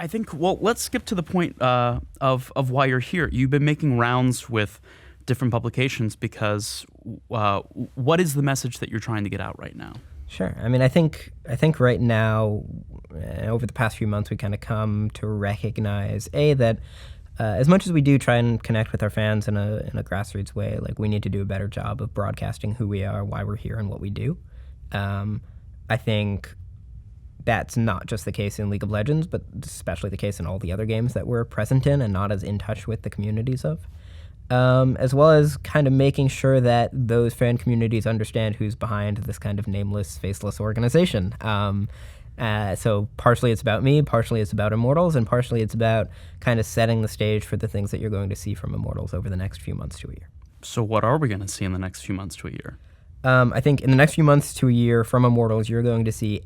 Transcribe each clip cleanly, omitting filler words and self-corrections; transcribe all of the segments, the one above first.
I think, well, let's skip to the point of why you're here. You've been making rounds with different publications because what is the message that you're trying to get out right now? Sure. I mean, I think right now, over the past few months, we kind of come to recognize that as much as we do try and connect with our fans in a grassroots way, like we need to do a better job of broadcasting who we are, why we're here, and what we do. I think that's not just the case in League of Legends, but especially the case in all the other games that we're present in and not as in touch with the communities of. As well as kind of making sure that those fan communities understand who's behind this kind of nameless, faceless organization. So partially it's about me, partially it's about Immortals, and partially it's about kind of setting the stage for the things that you're going to see from Immortals over the next few months to a year. So what are we going to see in the next few months to a year? I think in the next few months to a year from Immortals, you're going to see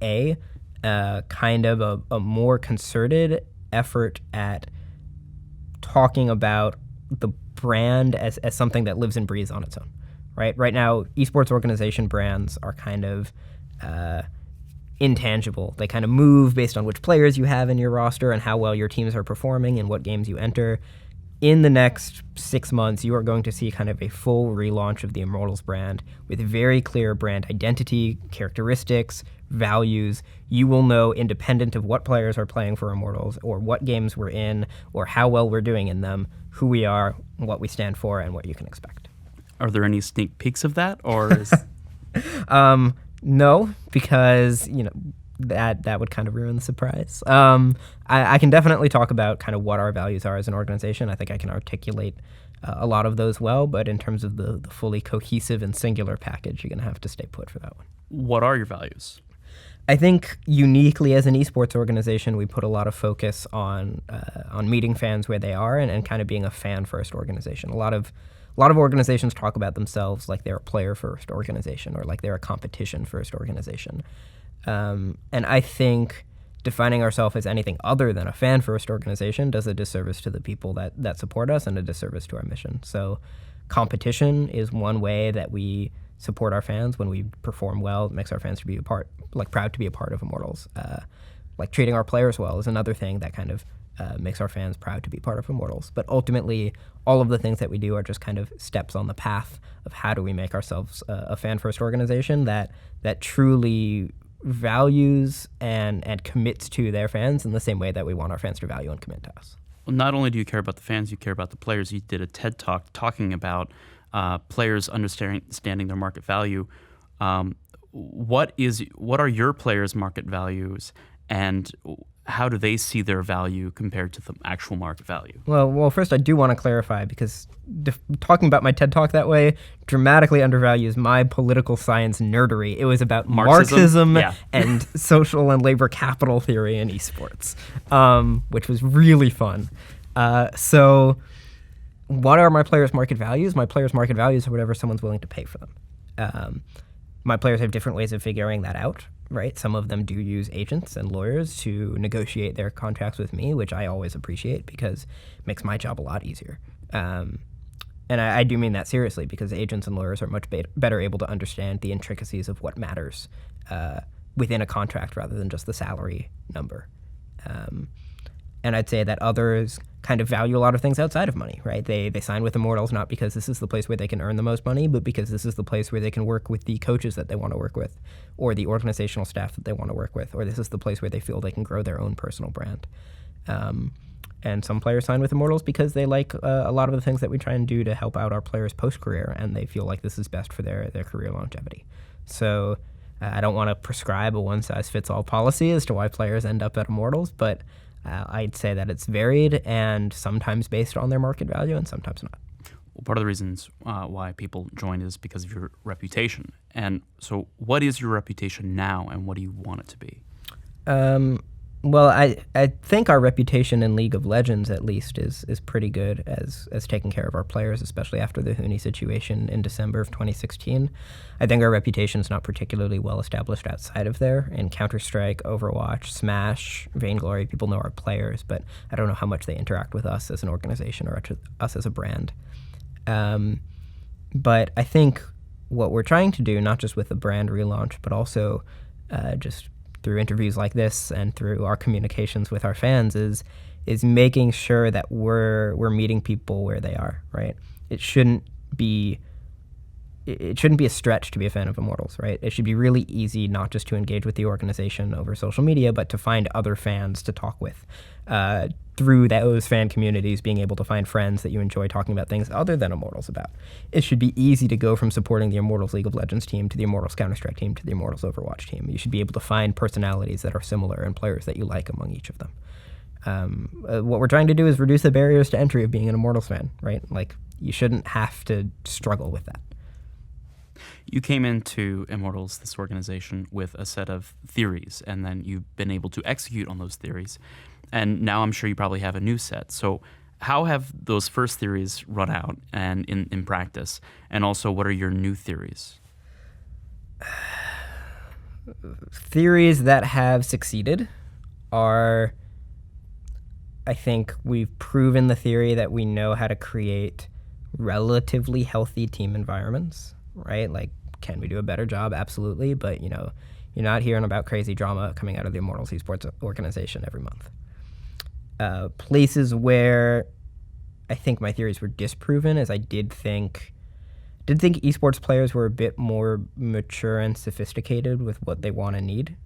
kind of a more concerted effort at talking about the brand as something that lives and breathes on its own, right? Right now, esports organization brands are kind of intangible. They kind of move based on which players you have in your roster and how well your teams are performing and what games you enter. In the next 6 months, you are going to see kind of a full relaunch of the Immortals brand with very clear brand identity, characteristics, values. You will know, independent of what players are playing for Immortals or what games we're in or how well we're doing in them, who we are, what we stand for, and what you can expect. Are there any sneak peeks of that, or is... No, because that would kind of ruin the surprise. I can definitely talk about kind of what our values are as an organization. I think I can articulate a lot of those well, but in terms of the fully cohesive and singular package, you're going to have to stay put for that one. What are your values? I think uniquely as an esports organization, we put a lot of focus on meeting fans where they are and kind of being a fan-first organization. A lot of organizations talk about themselves like they're a player-first organization or like they're a competition-first organization. And I think defining ourselves as anything other than a fan-first organization does a disservice to the people that support us and a disservice to our mission. So competition is one way that we support our fans. When we perform well, it makes our fans to be proud to be a part of Immortals. Like treating our players well is another thing that kind of makes our fans proud to be part of Immortals. But ultimately, all of the things that we do are just kind of steps on the path of how do we make ourselves a fan-first organization that truly values and commits to their fans in the same way that we want our fans to value and commit to us. Well, not only do you care about the fans, you care about the players. You did a TED Talk talking about players understanding their market value. What are your players' market values, and how do they see their value compared to the actual market value? Well, first I do want to clarify, because talking about my TED Talk that way dramatically undervalues my political science nerdery. It was about Marxism yeah. and social and labor capital theory in esports, which was really fun. So what are my players' market values? My players' market values are whatever someone's willing to pay for them. My players have different ways of figuring that out, right? Some of them do use agents and lawyers to negotiate their contracts with me, which I always appreciate because it makes my job a lot easier. And I do mean that seriously, because agents and lawyers are much better able to understand the intricacies of what matters within a contract rather than just the salary number. And I'd say that others kind of value a lot of things outside of money, right? They sign with Immortals not because this is the place where they can earn the most money, but because this is the place where they can work with the coaches that they want to work with, or the organizational staff that they want to work with, or this is the place where they feel they can grow their own personal brand. And some players sign with Immortals because they like a lot of the things that we try and do to help out our players post-career, and they feel like this is best for their career longevity. So I don't want to prescribe a one-size-fits-all policy as to why players end up at Immortals, but I'd say that it's varied and sometimes based on their market value and sometimes not. Well, part of the reasons why people join is because of your reputation. And so what is your reputation now, and what do you want it to be? Well, I think our reputation in League of Legends, at least, is pretty good as taking care of our players, especially after the Huni situation in December of 2016. I think our reputation is not particularly well established outside of there. In Counter-Strike, Overwatch, Smash, Vainglory, people know our players, but I don't know how much they interact with us as an organization or us as a brand. But I think what we're trying to do, not just with the brand relaunch, but also just through interviews like this and through our communications with our fans is making sure that we're meeting people where they are, right? It shouldn't be a stretch to be a fan of Immortals, right? It should be really easy not just to engage with the organization over social media, but to find other fans to talk with. Through those fan communities, being able to find friends that you enjoy talking about things other than Immortals about. It should be easy to go from supporting the Immortals League of Legends team to the Immortals Counter-Strike team to the Immortals Overwatch team. You should be able to find personalities that are similar and players that you like among each of them. What we're trying to do is reduce the barriers to entry of being an Immortals fan, right? Like, you shouldn't have to struggle with that. You came into Immortals, this organization, with a set of theories, and then you've been able to execute on those theories. And now I'm sure you probably have a new set. So how have those first theories run out and in practice? And also, what are your new theories? Theories that have succeeded are, I think we've proven the theory that we know how to create relatively healthy team environments, right? Like, can we do a better job? Absolutely. But, you're not hearing about crazy drama coming out of the Immortals Esports organization every month. Places where I think my theories were disproven is I did think esports players were a bit more mature and sophisticated with what they want and need,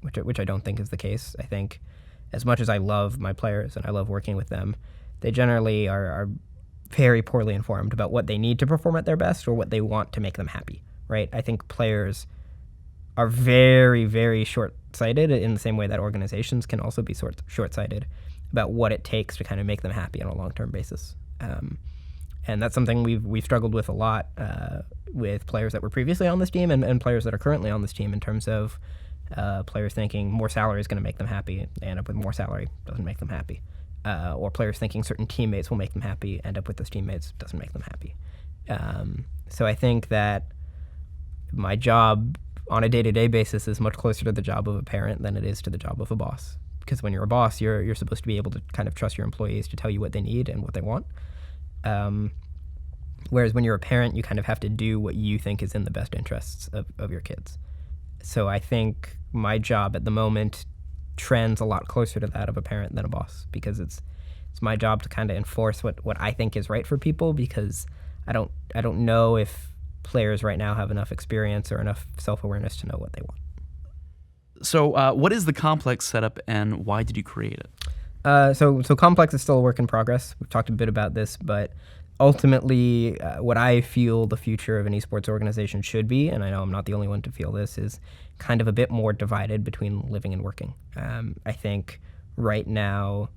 which I don't think is the case. I think as much as I love my players and I love working with them, they generally are very poorly informed about what they need to perform at their best or what they want to make them happy, right? I think players are very, very short-sighted in the same way that organizations can also be short-sighted about what it takes to kind of make them happy on a long-term basis. And that's something we've struggled with a lot with players that were previously on this team and players that are currently on this team in terms of players thinking more salary is going to make them happy, they end up with more salary, doesn't make them happy. Or players thinking certain teammates will make them happy, end up with those teammates, doesn't make them happy. So I think that my job on a day-to-day basis is much closer to the job of a parent than it is to the job of a boss. Because when you're a boss, you're supposed to be able to kind of trust your employees to tell you what they need and what they want. Whereas when you're a parent, you kind of have to do what you think is in the best interests of your kids. So I think my job at the moment trends a lot closer to that of a parent than a boss, because it's my job to kind of enforce what I think is right for people, because I don't know if players right now have enough experience or enough self-awareness to know what they want. So what is the Complex setup and why did you create it? So Complex is still a work in progress. We've talked a bit about this, but ultimately what I feel the future of an esports organization should be, and I know I'm not the only one to feel this, is kind of a bit more divided between living and working. I think right now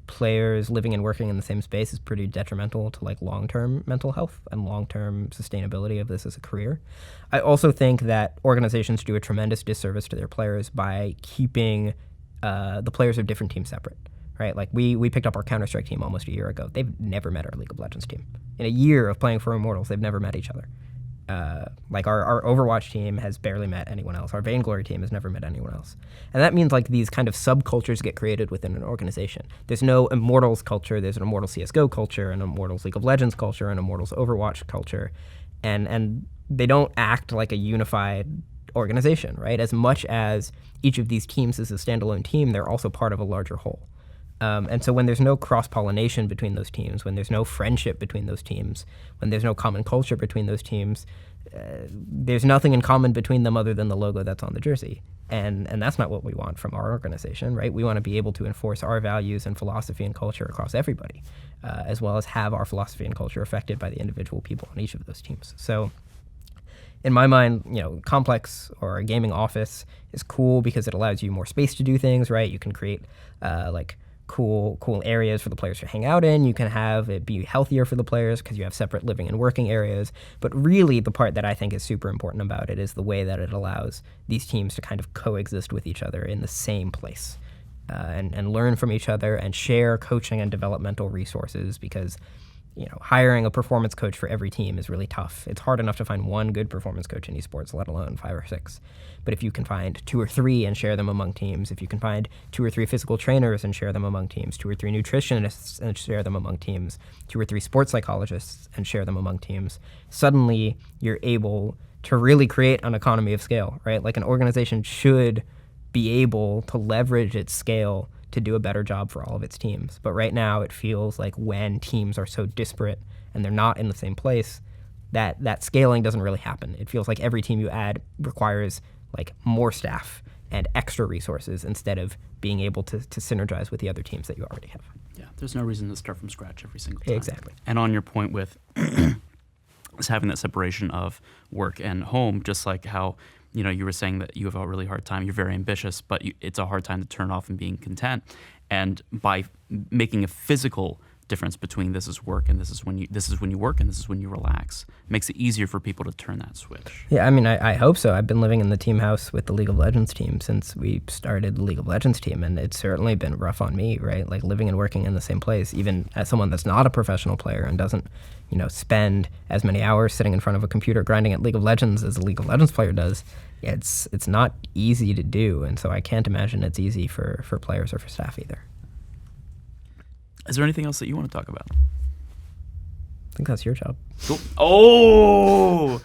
players living and working in the same space is pretty detrimental to like long-term mental health and long-term sustainability of this as a career. I also think that organizations do a tremendous disservice to their players by keeping the players of different teams separate, right? Like we picked up our Counter-Strike team almost a year ago. They've never met our League of Legends team. In a year of playing for Immortals, they've never met each other. Like our Overwatch team has barely met anyone else. Our Vainglory team has never met anyone else. And that means like these kind of subcultures get created within an organization. There's no Immortals culture, there's an Immortals CSGO culture, an Immortals League of Legends culture, an Immortals Overwatch culture. And they don't act like a unified organization, right? As much as each of these teams is a standalone team, they're also part of a larger whole. And so when there's no cross-pollination between those teams, when there's no friendship between those teams, when there's no common culture between those teams, there's nothing in common between them other than the logo that's on the jersey. And that's not what we want from our organization, right? We want to be able to enforce our values and philosophy and culture across everybody, as well as have our philosophy and culture affected by the individual people on each of those teams. So in my mind, Complex or a gaming office is cool because it allows you more space to do things, right? You can create cool areas for the players to hang out in. You can have it be healthier for the players because you have separate living and working areas. But really the part that I think is super important about it is the way that it allows these teams to kind of coexist with each other in the same place and learn from each other and share coaching and developmental resources, because hiring a performance coach for every team is really tough. It's hard enough to find one good performance coach in esports, let alone 5 or 6. But if you can find 2 or 3 and share them among teams, if you can find 2 or 3 physical trainers and share them among teams, 2 or 3 nutritionists and share them among teams, 2 or 3 sports psychologists and share them among teams, suddenly you're able to really create an economy of scale, right? Like an organization should be able to leverage its scale to do a better job for all of its teams. But right now it feels like when teams are so disparate and they're not in the same place, that scaling doesn't really happen. It feels like every team you add requires like more staff and extra resources instead of being able to synergize with the other teams that you already have. Yeah, there's no reason to start from scratch every single time. Exactly. And on your point with is having that separation of work and home, just like how you were saying that you have a really hard time. You're very ambitious, but it's a hard time to turn off and being content. And by making a physical difference between this is work and this is when you work and this is when you relax, makes it easier for people to turn that switch. Yeah, I mean, I hope so. I've been living in the team house with the League of Legends team since we started the League of Legends team, and it's certainly been rough on me, right? Like living and working in the same place, even as someone that's not a professional player and doesn't, spend as many hours sitting in front of a computer grinding at League of Legends as a League of Legends player does. It's not easy to do, and so I can't imagine it's easy for players or for staff either. Is there anything else that you want to talk about? I think that's your job. Cool. Oh,